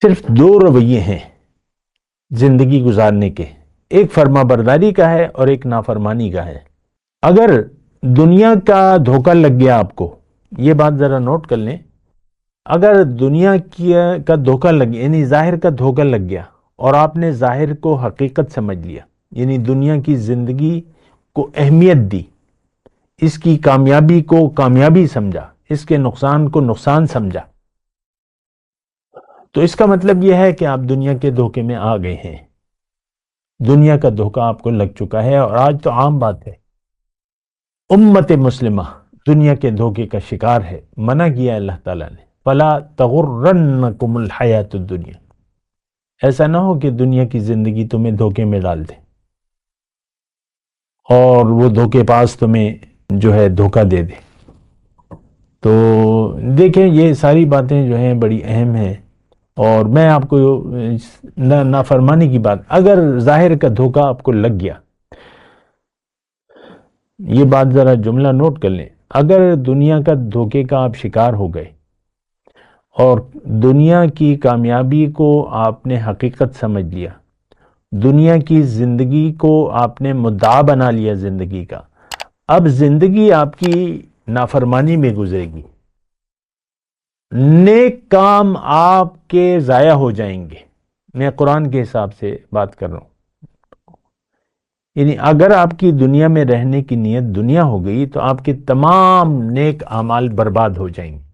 صرف دو رویے ہیں زندگی گزارنے کے، ایک فرما برداری کا ہے اور ایک نافرمانی کا ہے۔ اگر دنیا کا دھوکہ لگ گیا آپ کو، یہ بات ذرا نوٹ کر لیں، اگر دنیا کا دھوکہ لگ گیا یعنی ظاہر کا دھوکہ لگ گیا اور آپ نے ظاہر کو حقیقت سمجھ لیا، یعنی دنیا کی زندگی کو اہمیت دی، اس کی کامیابی کو کامیابی سمجھا، اس کے نقصان کو نقصان سمجھا، تو اس کا مطلب یہ ہے کہ آپ دنیا کے دھوکے میں آ گئے ہیں، دنیا کا دھوکہ آپ کو لگ چکا ہے۔ اور آج تو عام بات ہے، امت مسلمہ دنیا کے دھوکے کا شکار ہے۔ منع کیا اللہ تعالیٰ نے، فَلَا تَغُرَّنَّكُمُ الْحَيَاةُ الدُّنْيَا، ایسا نہ ہو کہ دنیا کی زندگی تمہیں دھوکے میں ڈال دے اور وہ دھوکے باز تمہیں جو ہے دھوکہ دے دے۔ تو دیکھیں یہ ساری باتیں جو ہیں بڑی اہم ہیں، اور میں آپ کو نافرمانی کی بات، اگر ظاہر کا دھوکہ آپ کو لگ گیا، یہ بات ذرا جملہ نوٹ کر لیں، اگر دنیا کا دھوکے کا آپ شکار ہو گئے اور دنیا کی کامیابی کو آپ نے حقیقت سمجھ لیا، دنیا کی زندگی کو آپ نے مدعا بنا لیا زندگی کا، اب زندگی آپ کی نافرمانی میں گزرے گی، نیک کام آپ کے ضائع ہو جائیں گے۔ میں قرآن کے حساب سے بات کر رہا ہوں، یعنی اگر آپ کی دنیا میں رہنے کی نیت دنیا ہو گئی تو آپ کے تمام نیک اعمال برباد ہو جائیں گے۔